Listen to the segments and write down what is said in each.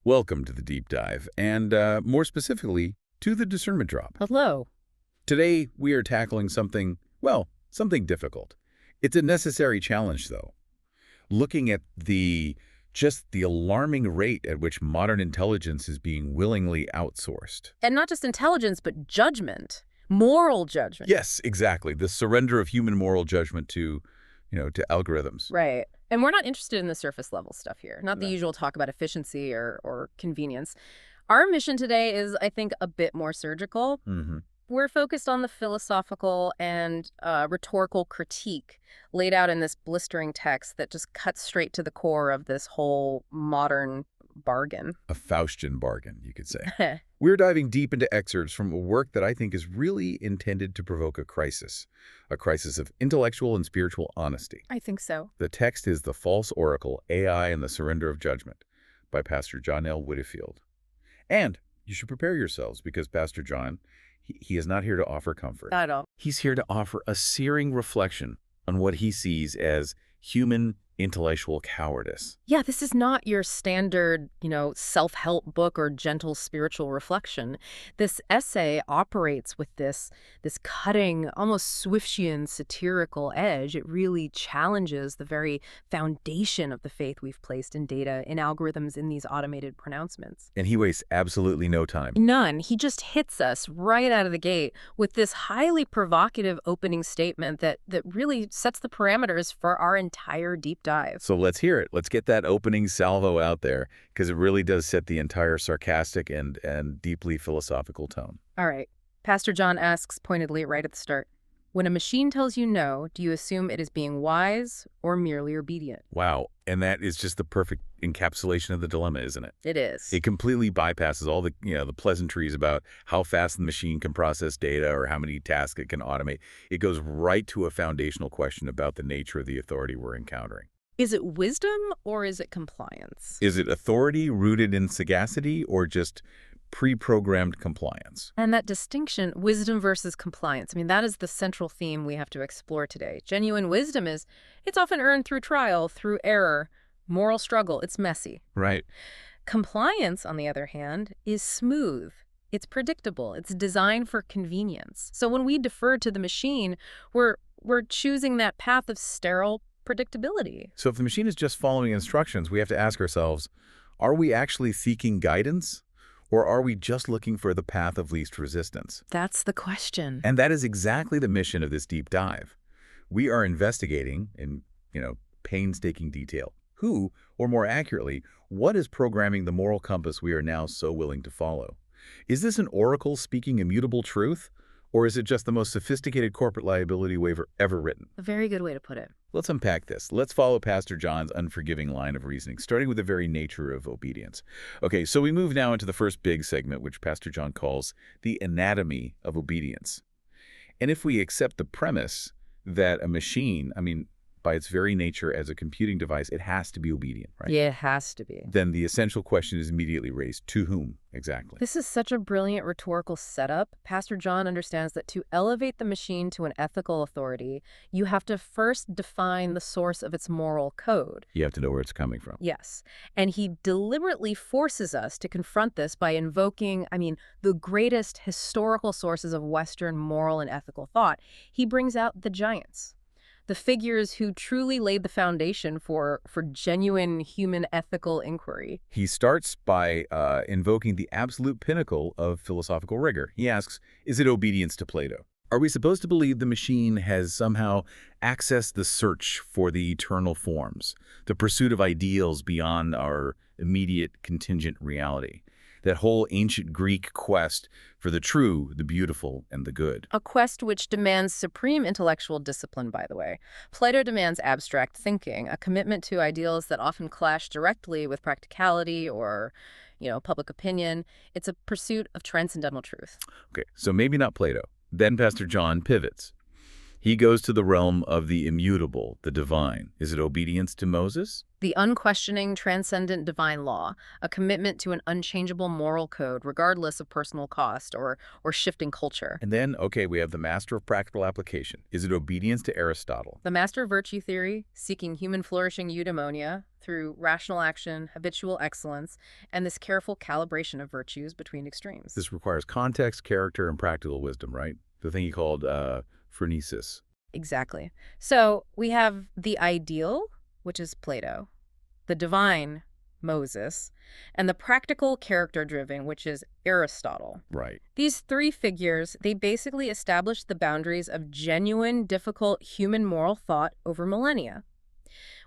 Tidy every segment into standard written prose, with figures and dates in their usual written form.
Welcome to the deep dive, and more specifically, to the Discernment Drop. Hello. Today, we are tackling something, well, something difficult. It's a necessary challenge, though. Looking at just the alarming rate at which modern intelligence is being willingly outsourced. And not just intelligence, but judgment. Moral judgment. Yes, exactly. The surrender of human moral judgment to algorithms. Right. And we're not interested in the surface level stuff here. Not the No. usual talk about efficiency or convenience. Our mission today is, I think, a bit more surgical. Mm-hmm. We're focused on the philosophical and rhetorical critique laid out in this blistering text that just cuts straight to the core of this whole modern bargain. A Faustian bargain, you could say. We're diving deep into excerpts from a work that I think is really intended to provoke a crisis of intellectual and spiritual honesty. I think so. The text is The False Oracle, AI and the Surrender of Judgment by Pastor John L. Widdifield. And you should prepare yourselves because Pastor John, he is not here to offer comfort. Not at all. He's here to offer a searing reflection on what he sees as human intellectual cowardice. Yeah, this is not your standard, self-help book or gentle spiritual reflection. This essay operates with this cutting, almost Swiftian satirical edge. It really challenges the very foundation of the faith we've placed in data, in algorithms, in these automated pronouncements. And he wastes absolutely no time. None. He just hits us right out of the gate with this highly provocative opening statement that really sets the parameters for our entire deep dive. So let's hear it. Let's get that opening salvo out there because it really does set the entire sarcastic and deeply philosophical tone. All right. Pastor John asks pointedly right at the start, when a machine tells you no, do you assume it is being wise or merely obedient? Wow. And that is just the perfect encapsulation of the dilemma, isn't it? It is. It completely bypasses all the pleasantries about how fast the machine can process data or how many tasks it can automate. It goes right to a foundational question about the nature of the authority we're encountering. Is it wisdom or is it compliance? Is it authority rooted in sagacity or just pre-programmed compliance? And that distinction, wisdom versus compliance, that is the central theme we have to explore today. Genuine wisdom it's often earned through trial, through error, moral struggle. It's messy. Right. Compliance, on the other hand, is smooth. It's predictable. It's designed for convenience. So when we defer to the machine, we're choosing that path of sterile predictability. So if the machine is just following instructions, we have to ask ourselves, are we actually seeking guidance? Or are we just looking for the path of least resistance? That's the question. And that is exactly the mission of this deep dive. We are investigating in, painstaking detail who, or more accurately, what is programming the moral compass we are now so willing to follow. Is this an oracle speaking immutable truth? Or is it just the most sophisticated corporate liability waiver ever written? A very good way to put it. Let's unpack this. Let's follow Pastor John's unforgiving line of reasoning, starting with the very nature of obedience. Okay, so we move now into the first big segment, which Pastor John calls the anatomy of obedience. And if we accept the premise that a machine, by its very nature as a computing device, it has to be obedient, right? Yeah, it has to be. Then the essential question is immediately raised. To whom exactly? This is such a brilliant rhetorical setup. Pastor John understands that to elevate the machine to an ethical authority, you have to first define the source of its moral code. You have to know where it's coming from. Yes. And he deliberately forces us to confront this by invoking, the greatest historical sources of Western moral and ethical thought. He brings out the giants, the figures who truly laid the foundation for genuine human ethical inquiry. He starts by invoking the absolute pinnacle of philosophical rigor. He asks, is it obedience to Plato? Are we supposed to believe the machine has somehow accessed the search for the eternal forms, the pursuit of ideals beyond our immediate contingent reality? That whole ancient Greek quest for the true, the beautiful, and the good. A quest which demands supreme intellectual discipline, by the way. Plato demands abstract thinking, a commitment to ideals that often clash directly with practicality or, public opinion. It's a pursuit of transcendental truth. Okay, so maybe not Plato. Then Pastor John pivots. He goes to the realm of the immutable, the divine. Is it obedience to Moses? The unquestioning, transcendent divine law, a commitment to an unchangeable moral code regardless of personal cost or shifting culture. And then, okay, we have the master of practical application. Is it obedience to Aristotle? The master of virtue theory, seeking human flourishing eudaimonia through rational action, habitual excellence, and this careful calibration of virtues between extremes. This requires context, character, and practical wisdom, right? The thing he called phronesis. Exactly. So we have the ideal, which is Plato, the divine, Moses, and the practical character-driven, which is Aristotle. Right. These three figures, they basically establish the boundaries of genuine, difficult human moral thought over millennia.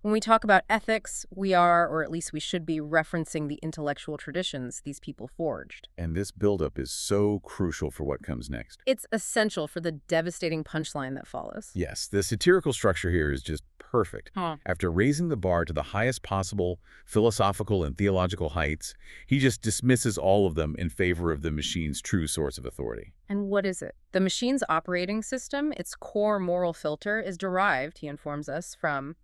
When we talk about ethics, we are, or at least we should be, referencing the intellectual traditions these people forged. And this buildup is so crucial for what comes next. It's essential for the devastating punchline that follows. Yes, the satirical structure here is just perfect. Huh. After raising the bar to the highest possible philosophical and theological heights, he just dismisses all of them in favor of the machine's true source of authority. And what is it? The machine's operating system, its core moral filter, is derived, he informs us, from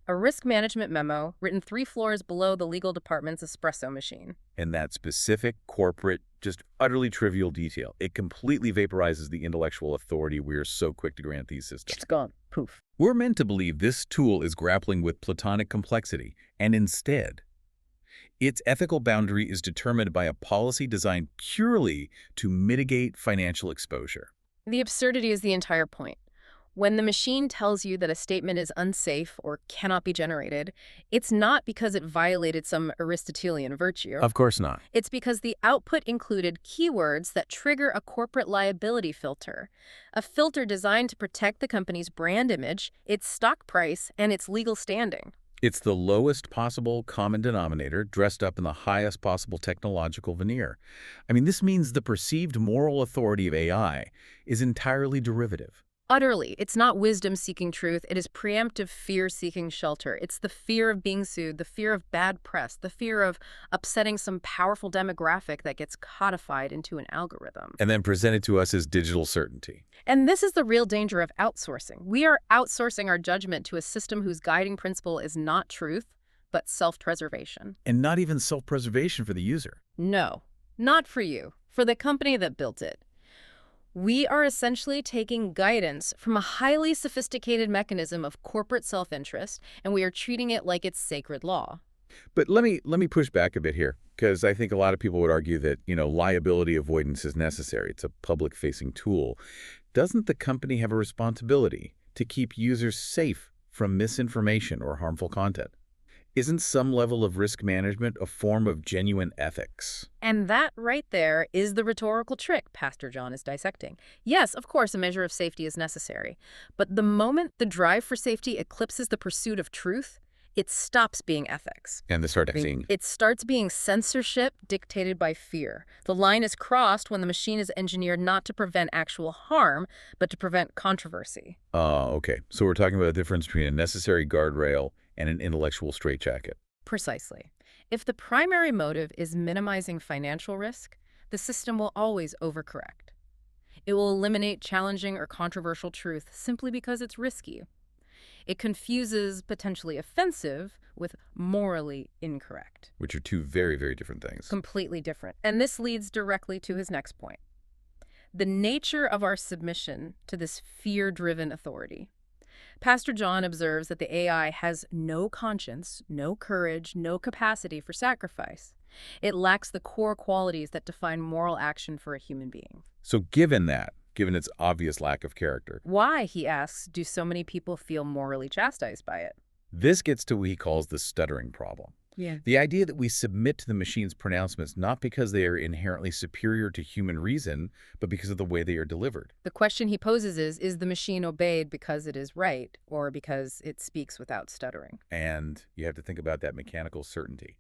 a risk management memo written 3 floors below the legal department's espresso machine. And that specific, corporate, just utterly trivial detail, it completely vaporizes the intellectual authority we are so quick to grant these systems. It's gone. Poof. We're meant to believe this tool is grappling with Platonic complexity, and instead, its ethical boundary is determined by a policy designed purely to mitigate financial exposure. The absurdity is the entire point. When the machine tells you that a statement is unsafe or cannot be generated, it's not because it violated some Aristotelian virtue. Of course not. It's because the output included keywords that trigger a corporate liability filter, a filter designed to protect the company's brand image, its stock price, and its legal standing. It's the lowest possible common denominator dressed up in the highest possible technological veneer. I mean, this means the perceived moral authority of AI is entirely derivative. Utterly. It's not wisdom seeking truth. It is preemptive fear seeking shelter. It's the fear of being sued, the fear of bad press, the fear of upsetting some powerful demographic that gets codified into an algorithm. And then presented to us as digital certainty. And this is the real danger of outsourcing. We are outsourcing our judgment to a system whose guiding principle is not truth, but self-preservation. And not even self-preservation for the user. No, not for you, for the company that built it. We are essentially taking guidance from a highly sophisticated mechanism of corporate self-interest, and we are treating it like it's sacred law. But let me push back a bit here, because I think a lot of people would argue that, liability avoidance is necessary. It's a public-facing tool. Doesn't the company have a responsibility to keep users safe from misinformation or harmful content? Isn't some level of risk management a form of genuine ethics? And that right there is the rhetorical trick Pastor John is dissecting. Yes, of course, a measure of safety is necessary. But the moment the drive for safety eclipses the pursuit of truth, it stops being ethics. And they start seeing. It starts being censorship dictated by fear. The line is crossed when the machine is engineered not to prevent actual harm, but to prevent controversy. Okay. So we're talking about a difference between a necessary guardrail and an intellectual straitjacket. Precisely. If the primary motive is minimizing financial risk, the system will always overcorrect. It will eliminate challenging or controversial truth simply because it's risky. It confuses potentially offensive with morally incorrect. Which are two very, very different things. Completely different. And this leads directly to his next point. The nature of our submission to this fear-driven authority. Pastor John observes that the AI has no conscience, no courage, no capacity for sacrifice. It lacks the core qualities that define moral action for a human being. So given its obvious lack of character, why, he asks, do so many people feel morally chastised by it? This gets to what he calls the stuttering problem. Yeah. The idea that we submit to the machine's pronouncements not because they are inherently superior to human reason, but because of the way they are delivered. The question he poses is the machine obeyed because it is right or because it speaks without stuttering? And you have to think about that mechanical certainty,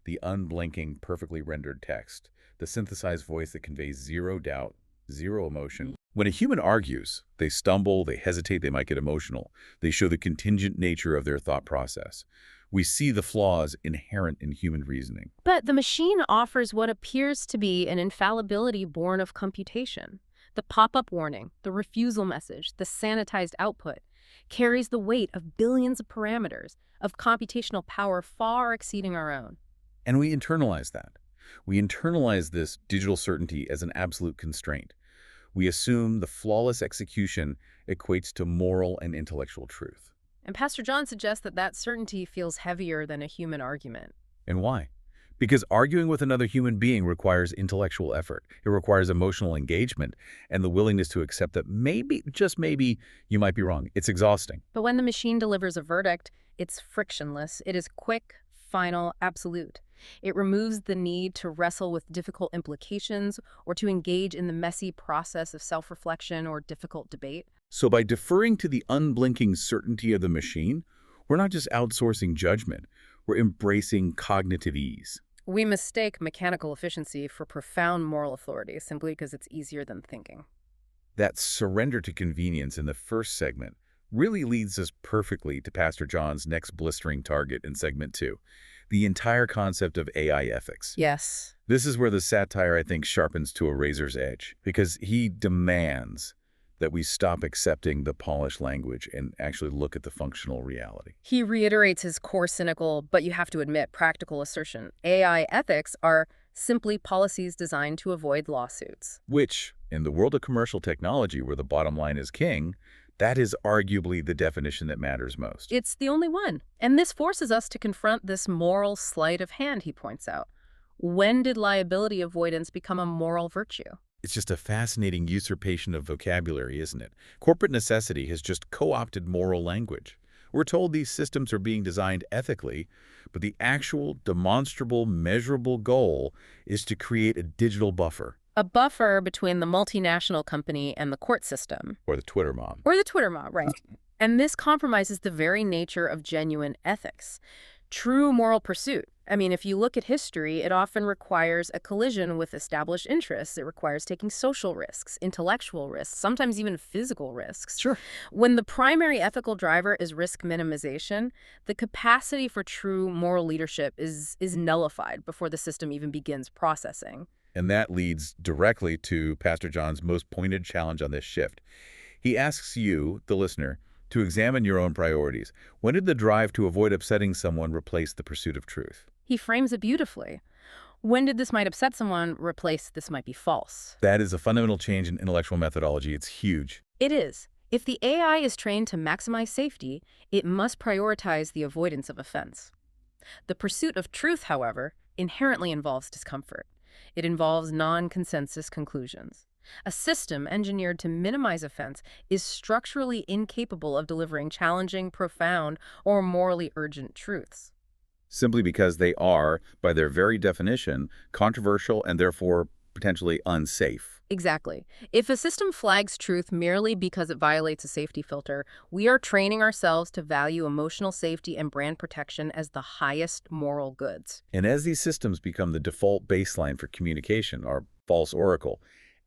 the unblinking, perfectly rendered text, the synthesized voice that conveys zero doubt, zero emotion. When a human argues, they stumble, they hesitate, they might get emotional. They show the contingent nature of their thought process. We see the flaws inherent in human reasoning. But the machine offers what appears to be an infallibility born of computation. The pop-up warning, the refusal message, the sanitized output carries the weight of billions of parameters, of computational power far exceeding our own. And we internalize that. We internalize this digital certainty as an absolute constraint. We assume the flawless execution equates to moral and intellectual truth. And Pastor John suggests that that certainty feels heavier than a human argument. And why? Because arguing with another human being requires intellectual effort. It requires emotional engagement and the willingness to accept that maybe, just maybe, you might be wrong. It's exhausting. But when the machine delivers a verdict, it's frictionless. It is quick, final, absolute. It removes the need to wrestle with difficult implications or to engage in the messy process of self-reflection or difficult debate. So by deferring to the unblinking certainty of the machine, we're not just outsourcing judgment, we're embracing cognitive ease. We mistake mechanical efficiency for profound moral authority simply because it's easier than thinking. That surrender to convenience in the first segment really leads us perfectly to Pastor John's next blistering target in segment 2, the entire concept of AI ethics. Yes. This is where the satire, I think, sharpens to a razor's edge, because he demands that we stop accepting the polished language and actually look at the functional reality. He reiterates his core cynical, but you have to admit, practical assertion. AI ethics are simply policies designed to avoid lawsuits. Which, in the world of commercial technology where the bottom line is king, that is arguably the definition that matters most. It's the only one. And this forces us to confront this moral sleight of hand, he points out. When did liability avoidance become a moral virtue? It's just a fascinating usurpation of vocabulary, isn't it? Corporate necessity has just co-opted moral language. We're told these systems are being designed ethically, but the actual, demonstrable, measurable goal is to create a digital buffer. A buffer between the multinational company and the court system. Or the Twitter mob. Or the Twitter mob, right. And this compromises the very nature of genuine ethics. True moral pursuit. I mean, if you look at history, it often requires a collision with established interests. It requires taking social risks, intellectual risks, sometimes even physical risks. Sure. When the primary ethical driver is risk minimization, the capacity for true moral leadership is nullified before the system even begins processing. And that leads directly to Pastor John's most pointed challenge on this shift. He asks you, the listener, to examine your own priorities. When did the drive to avoid upsetting someone replace the pursuit of truth? He frames it beautifully. When did this might upset someone replace this might be false? That is a fundamental change in intellectual methodology. It's huge. It is. If the AI is trained to maximize safety, it must prioritize the avoidance of offense. The pursuit of truth, however, inherently involves discomfort. It involves non-consensus conclusions. A system engineered to minimize offense is structurally incapable of delivering challenging, profound, or morally urgent truths. Simply because they are, by their very definition, controversial and therefore potentially unsafe. Exactly. If a system flags truth merely because it violates a safety filter, we are training ourselves to value emotional safety and brand protection as the highest moral goods. And as these systems become the default baseline for communication, our false oracle,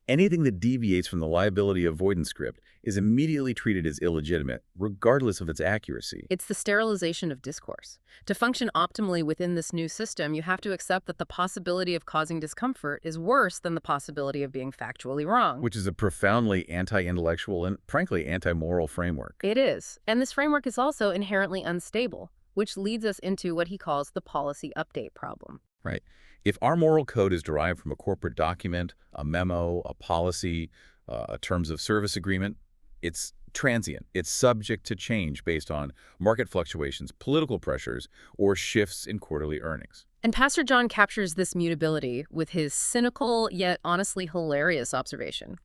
anything that deviates from the liability avoidance script is immediately treated as illegitimate, regardless of its accuracy. It's the sterilization of discourse. To function optimally within this new system, you have to accept that the possibility of causing discomfort is worse than the possibility of being factually wrong. Which is a profoundly anti-intellectual and, frankly, anti-moral framework. It is. And this framework is also inherently unstable, which leads us into what he calls the policy update problem. Right. If our moral code is derived from a corporate document, a memo, a policy, a terms of service agreement, it's transient. It's subject to change based on market fluctuations, political pressures, or shifts in quarterly earnings. And Pastor John captures this mutability with his cynical yet honestly hilarious observation.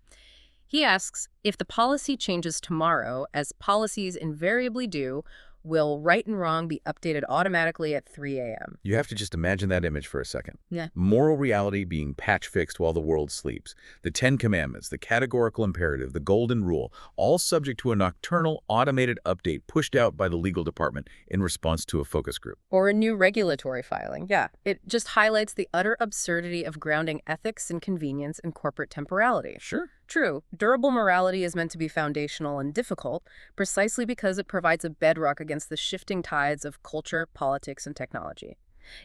He asks, if the policy changes tomorrow, as policies invariably do, will right and wrong be updated automatically at 3 a.m.? You have to just imagine that image for a second. Yeah. Moral reality being patch-fixed while the world sleeps. The 10 Commandments, the categorical imperative, the golden rule, all subject to a nocturnal, automated update pushed out by the legal department in response to a focus group. Or a new regulatory filing. Yeah, it just highlights the utter absurdity of grounding ethics and convenience in corporate temporality. Sure. True, durable morality is meant to be foundational and difficult, precisely because it provides a bedrock against the shifting tides of culture, politics, and technology.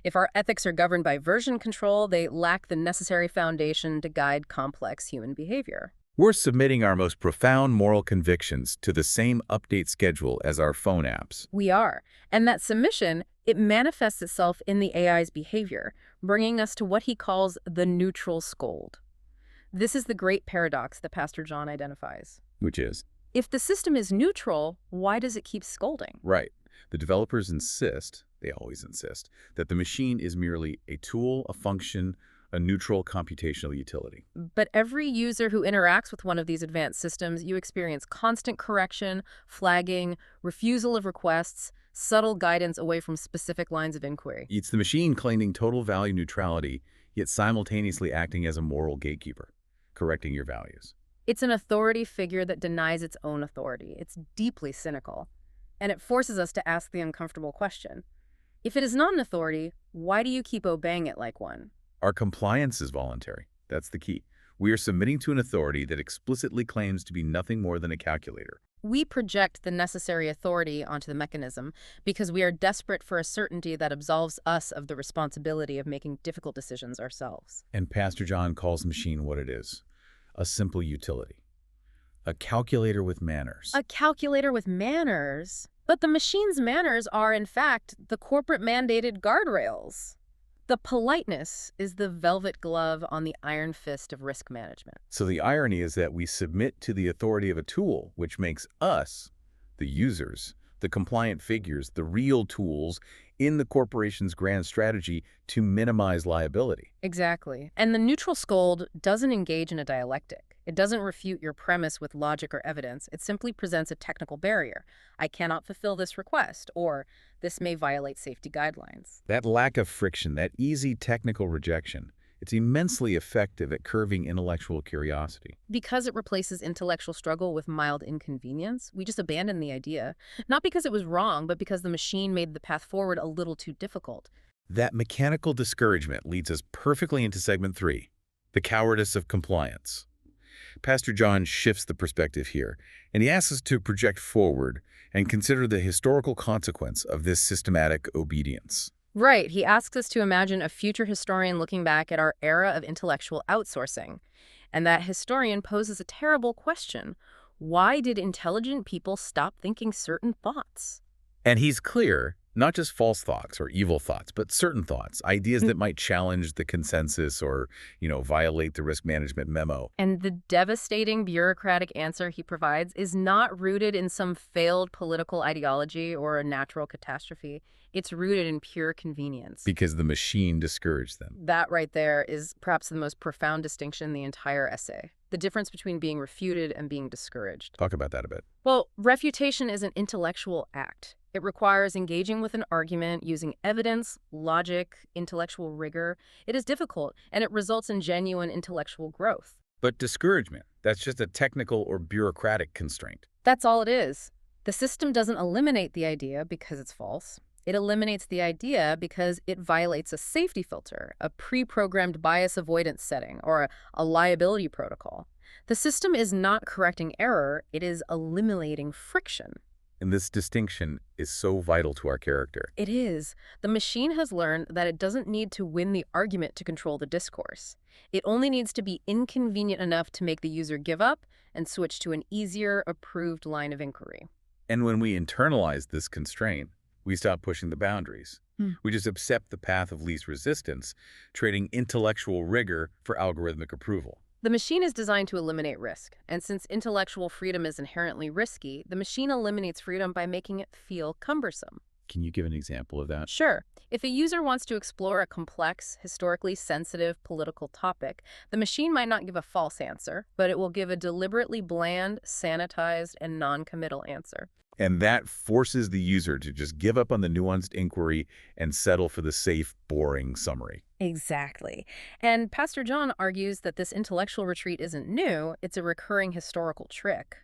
If our ethics are governed by version control, they lack the necessary foundation to guide complex human behavior. We're submitting our most profound moral convictions to the same update schedule as our phone apps. We are. And that submission, it manifests itself in the AI's behavior, bringing us to what he calls the neutral scold. This is the great paradox that Pastor John identifies. Which is? If the system is neutral, why does it keep scolding? Right. The developers insist, they always insist, that the machine is merely a tool, a function, a neutral computational utility. But every user who interacts with one of these advanced systems, you experience constant correction, flagging, refusal of requests, subtle guidance away from specific lines of inquiry. It's the machine claiming total value neutrality, yet simultaneously acting as a moral gatekeeper, correcting your values. It's an authority figure that denies its own authority. It's deeply cynical. And it forces us to ask the uncomfortable question. If it is not an authority, why do you keep obeying it like one? Our compliance is voluntary. That's the key. We are submitting to an authority that explicitly claims to be nothing more than a calculator. We project the necessary authority onto the mechanism because we are desperate for a certainty that absolves us of the responsibility of making difficult decisions ourselves. And Pastor John calls the machine what it is, a simple utility. A calculator with manners. A calculator with manners? But the machine's manners are, in fact, the corporate-mandated guardrails. The politeness is the velvet glove on the iron fist of risk management. So the irony is that we submit to the authority of a tool, which makes us, the users, the compliant figures, the real tools in the corporation's grand strategy to minimize liability. Exactly. And the neutral scold doesn't engage in a dialectic. It doesn't refute your premise with logic or evidence. It simply presents a technical barrier. I cannot fulfill this request, or this may violate safety guidelines. That lack of friction, that easy technical rejection, it's immensely effective at curbing intellectual curiosity. Because it replaces intellectual struggle with mild inconvenience, we just abandon the idea. Not because it was wrong, but because the machine made the path forward a little too difficult. That mechanical discouragement leads us perfectly into segment 3, the cowardice of compliance. Pastor John shifts the perspective here, and he asks us to project forward and consider the historical consequence of this systematic obedience. Right. He asks us to imagine a future historian looking back at our era of intellectual outsourcing. And that historian poses a terrible question. Why did intelligent people stop thinking certain thoughts? And he's clear, not just false thoughts or evil thoughts, but certain thoughts, ideas that might challenge the consensus or, violate the risk management memo. And the devastating bureaucratic answer he provides is not rooted in some failed political ideology or a natural catastrophe. It's rooted in pure convenience. Because the machine discouraged them. That right there is perhaps the most profound distinction in the entire essay. The difference between being refuted and being discouraged. Talk about that a bit. Well, refutation is an intellectual act. It requires engaging with an argument using evidence, logic, intellectual rigor. It is difficult, and it results in genuine intellectual growth. But discouragement, that's just a technical or bureaucratic constraint. That's all it is. The system doesn't eliminate the idea because it's false. It eliminates the idea because it violates a safety filter, a pre-programmed bias avoidance setting, or a liability protocol. The system is not correcting error, it is eliminating friction. And this distinction is so vital to our character. It is. The machine has learned that it doesn't need to win the argument to control the discourse. It only needs to be inconvenient enough to make the user give up and switch to an easier, approved line of inquiry. And when we internalize this constraint, we stop pushing the boundaries. We just accept the path of least resistance, trading intellectual rigor for algorithmic approval. The machine is designed to eliminate risk, and since intellectual freedom is inherently risky, the machine eliminates freedom by making it feel cumbersome. Can you give an example of that? Sure. If a user wants to explore a complex, historically sensitive political topic, the machine might not give a false answer, but it will give a deliberately bland, sanitized, and non-committal answer. And that forces the user to just give up on the nuanced inquiry and settle for the safe, boring summary. Exactly. And Pastor John argues that this intellectual retreat isn't new, it's a recurring historical trick.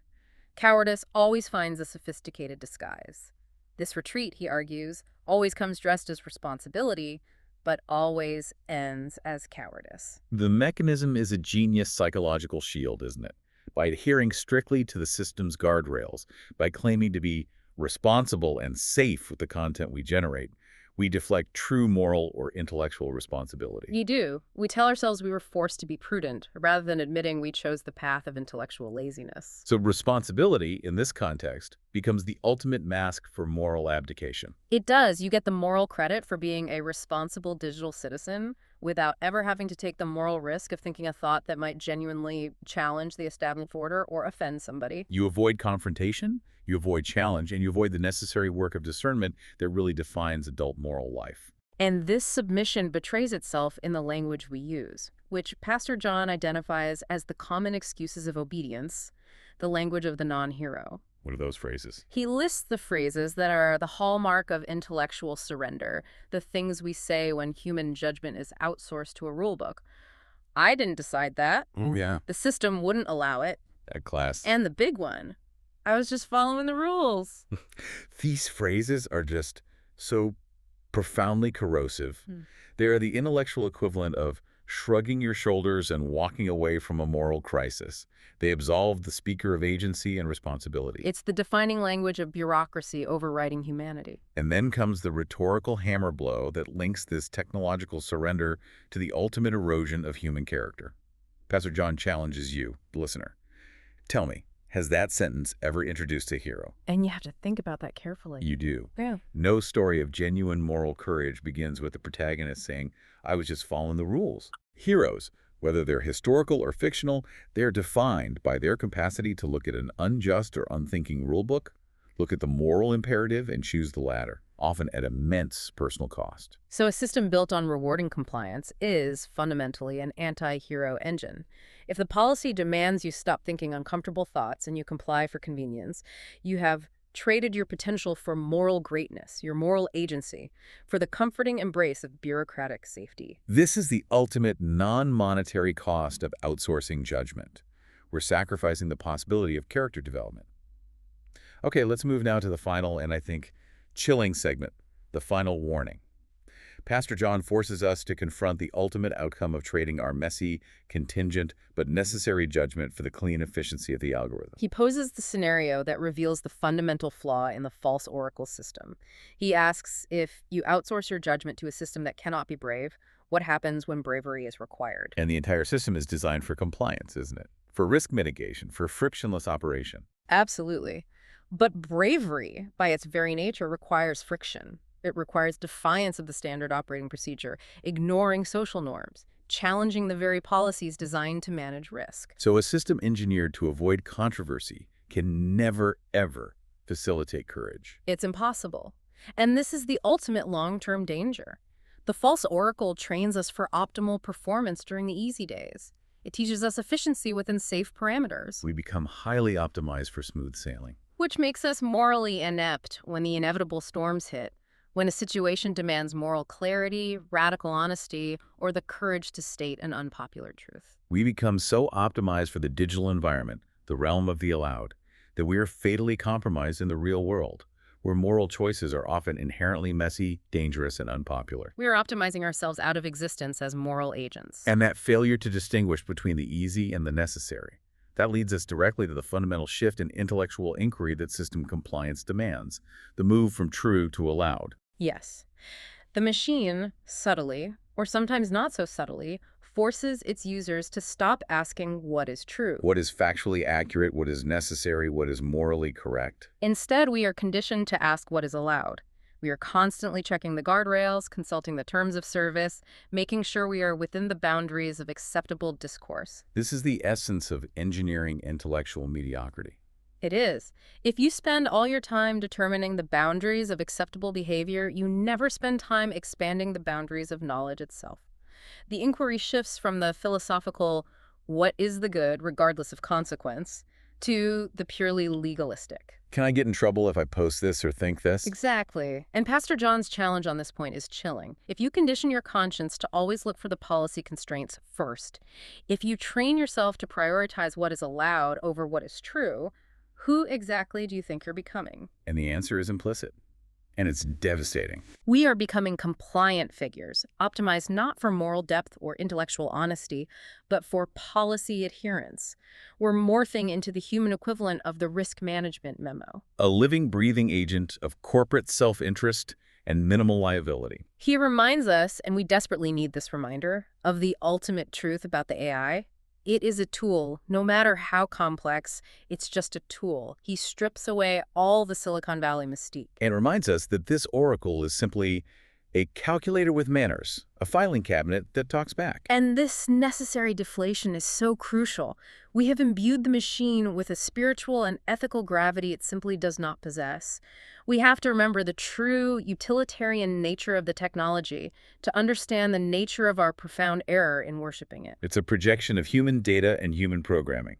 Cowardice always finds a sophisticated disguise. This retreat, he argues, always comes dressed as responsibility, but always ends as cowardice. The mechanism is a genius psychological shield, isn't it? By adhering strictly to the system's guardrails, by claiming to be responsible and safe with the content we generate, We deflect true moral or intellectual responsibility. You do. We tell ourselves we were forced to be prudent, rather than admitting we chose the path of intellectual laziness. So responsibility, in this context, becomes the ultimate mask for moral abdication. It does. You get the moral credit for being a responsible digital citizen without ever having to take the moral risk of thinking a thought that might genuinely challenge the established order or offend somebody. You avoid confrontation, you avoid challenge, and you avoid the necessary work of discernment that really defines adult moral life. And this submission betrays itself in the language we use, which Pastor John identifies as the common excuses of obedience, the language of the non-hero. What are those phrases? He lists the phrases that are the hallmark of intellectual surrender, the things we say when human judgment is outsourced to a rulebook. I didn't decide that. Oh, yeah. The system wouldn't allow it. That class. And the big one, I was just following the rules. These phrases are just so profoundly corrosive. They are the intellectual equivalent of shrugging your shoulders and walking away from a moral crisis. They absolve the speaker of agency and responsibility. It's the defining language of bureaucracy overriding humanity. And then comes the rhetorical hammer blow that links this technological surrender to the ultimate erosion of human character. Pastor John challenges you, the listener. Tell me, has that sentence ever introduced a hero? And you have to think about that carefully. You do. Yeah. No story of genuine moral courage begins with the protagonist saying, I was just following the rules. Heroes, whether they're historical or fictional, they're defined by their capacity to look at an unjust or unthinking rulebook, look at the moral imperative, and choose the latter, often at immense personal cost. So a system built on rewarding compliance is fundamentally an anti-hero engine. If the policy demands you stop thinking uncomfortable thoughts and you comply for convenience, you have traded your potential for moral greatness, your moral agency, for the comforting embrace of bureaucratic safety. This is the ultimate non-monetary cost of outsourcing judgment. We're sacrificing the possibility of character development. Okay, let's move now to the final and I think chilling segment, the final warning. Pastor John forces us to confront the ultimate outcome of trading our messy, contingent, but necessary judgment for the clean efficiency of the algorithm. He poses the scenario that reveals the fundamental flaw in the false oracle system. He asks, if you outsource your judgment to a system that cannot be brave, what happens when bravery is required? And the entire system is designed for compliance, isn't it? For risk mitigation, for frictionless operation. Absolutely. But bravery, by its very nature, requires friction. It requires defiance of the standard operating procedure, ignoring social norms, challenging the very policies designed to manage risk. So a system engineered to avoid controversy can never, ever facilitate courage. It's impossible. And this is the ultimate long-term danger. The false oracle trains us for optimal performance during the easy days. It teaches us efficiency within safe parameters. We become highly optimized for smooth sailing. Which makes us morally inept when the inevitable storms hit. When a situation demands moral clarity, radical honesty, or the courage to state an unpopular truth. We become so optimized for the digital environment, the realm of the allowed, that we are fatally compromised in the real world, where moral choices are often inherently messy, dangerous, and unpopular. We are optimizing ourselves out of existence as moral agents. And that failure to distinguish between the easy and the necessary, that leads us directly to the fundamental shift in intellectual inquiry that system compliance demands, the move from true to allowed. Yes. The machine, subtly, or sometimes not so subtly, forces its users to stop asking what is true. What is factually accurate, what is necessary, what is morally correct. Instead, we are conditioned to ask what is allowed. We are constantly checking the guardrails, consulting the terms of service, making sure we are within the boundaries of acceptable discourse. This is the essence of engineering intellectual mediocrity. It is. If you spend all your time determining the boundaries of acceptable behavior, you never spend time expanding the boundaries of knowledge itself. The inquiry shifts from the philosophical, what is the good, regardless of consequence, to the purely legalistic. Can I get in trouble if I post this or think this? Exactly. And Pastor John's challenge on this point is chilling. If you condition your conscience to always look for the policy constraints first, if you train yourself to prioritize what is allowed over what is true, who exactly do you think you're becoming? And the answer is implicit. And it's devastating. We are becoming compliant figures, optimized not for moral depth or intellectual honesty, but for policy adherence. We're morphing into the human equivalent of the risk management memo. A living, breathing agent of corporate self-interest and minimal liability. He reminds us, and we desperately need this reminder, of the ultimate truth about the AI. It is a tool. No matter how complex, it's just a tool. He strips away all the Silicon Valley mystique. And reminds us that this oracle is simply a calculator with manners, a filing cabinet that talks back. And this necessary deflation is so crucial. We have imbued the machine with a spiritual and ethical gravity it simply does not possess. We have to remember the true utilitarian nature of the technology to understand the nature of our profound error in worshiping it. It's a projection of human data and human programming.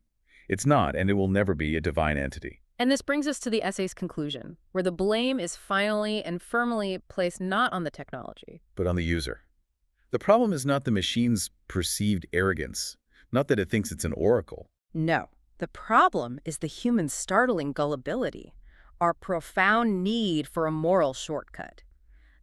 It's not, and it will never be, a divine entity. And this brings us to the essay's conclusion, where the blame is finally and firmly placed not on the technology, But on the user. The problem is not the machine's perceived arrogance, not that it thinks it's an oracle. no. The problem is the human's startling gullibility, our profound need for a moral shortcut.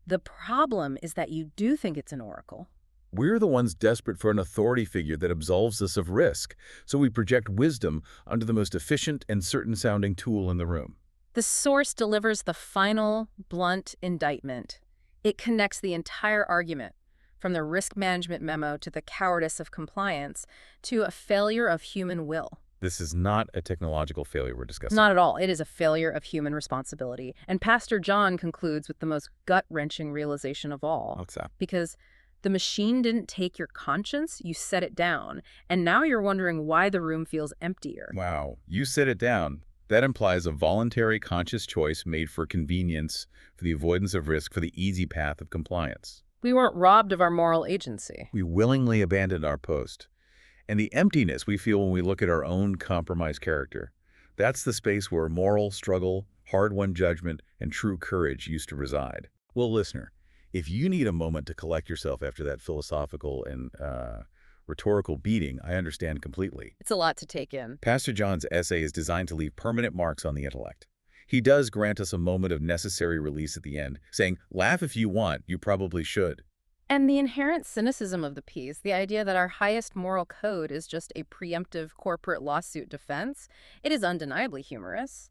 The problem is that you do think it's an oracle. We're the ones desperate for an authority figure that absolves us of risk, so we project wisdom onto the most efficient and certain-sounding tool in the room. The source delivers the final, blunt indictment. It connects the entire argument, from the risk management memo to the cowardice of compliance, to a failure of human will. This is not a technological failure we're discussing. Not at all. It is a failure of human responsibility. And Pastor John concludes with the most gut-wrenching realization of all. What's that? Because the machine didn't take your conscience, you set it down. And now you're wondering why the room feels emptier. Wow, you set it down. That implies a voluntary, conscious choice made for convenience, for the avoidance of risk, for the easy path of compliance. We weren't robbed of our moral agency. We willingly abandoned our post. And the emptiness we feel when we look at our own compromised character, that's the space where moral struggle, hard-won judgment, and true courage used to reside. Well, listener, if you need a moment to collect yourself after that philosophical and rhetorical beating, I understand completely. It's a lot to take in. Pastor John's essay is designed to leave permanent marks on the intellect. He does grant us a moment of necessary release at the end, saying, laugh if you want, you probably should. And the inherent cynicism of the piece, the idea that our highest moral code is just a preemptive corporate lawsuit defense, it is undeniably humorous.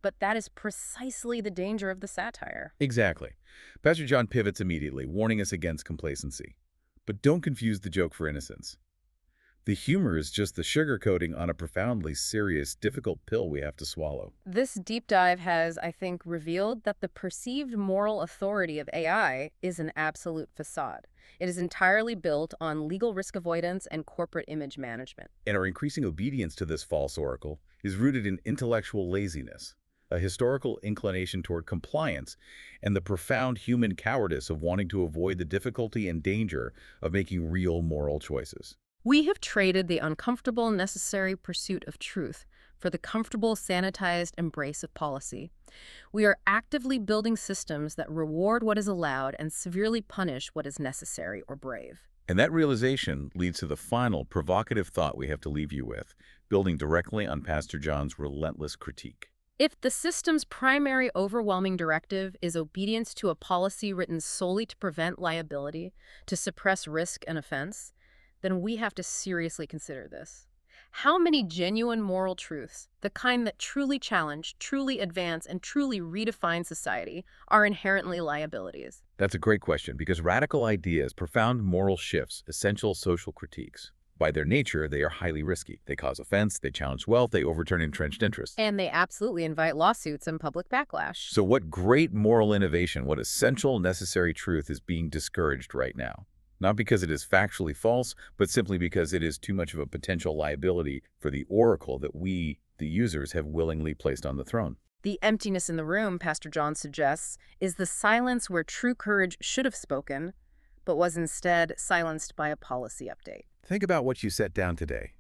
But that is precisely the danger of the satire. Exactly. Pastor John pivots immediately, warning us against complacency. But don't confuse the joke for innocence. The humor is just the sugarcoating on a profoundly serious, difficult pill we have to swallow. This deep dive has, I think, revealed that the perceived moral authority of AI is an absolute facade. It is entirely built on legal risk avoidance and corporate image management. And our increasing obedience to this false oracle is rooted in intellectual laziness, a historical inclination toward compliance, and the profound human cowardice of wanting to avoid the difficulty and danger of making real moral choices. We have traded the uncomfortable, necessary pursuit of truth for the comfortable, sanitized embrace of policy. We are actively building systems that reward what is allowed and severely punish what is necessary or brave. And that realization leads to the final provocative thought we have to leave you with, building directly on Pastor John's relentless critique. If the system's primary overwhelming directive is obedience to a policy written solely to prevent liability, to suppress risk and offense, then we have to seriously consider this. How many genuine moral truths, the kind that truly challenge, truly advance, and truly redefine society, are inherently liabilities? That's a great question, because radical ideas, profound moral shifts, essential social critiques, by their nature, they are highly risky. They cause offense, they challenge wealth, they overturn entrenched interests. And they absolutely invite lawsuits and public backlash. So what great moral innovation, what essential, necessary truth is being discouraged right now? Not because it is factually false, but simply because it is too much of a potential liability for the oracle that we, the users, have willingly placed on the throne. The emptiness in the room, Pastor John suggests, is the silence where true courage should have spoken, but was instead silenced by a policy update. Think about what you set down today.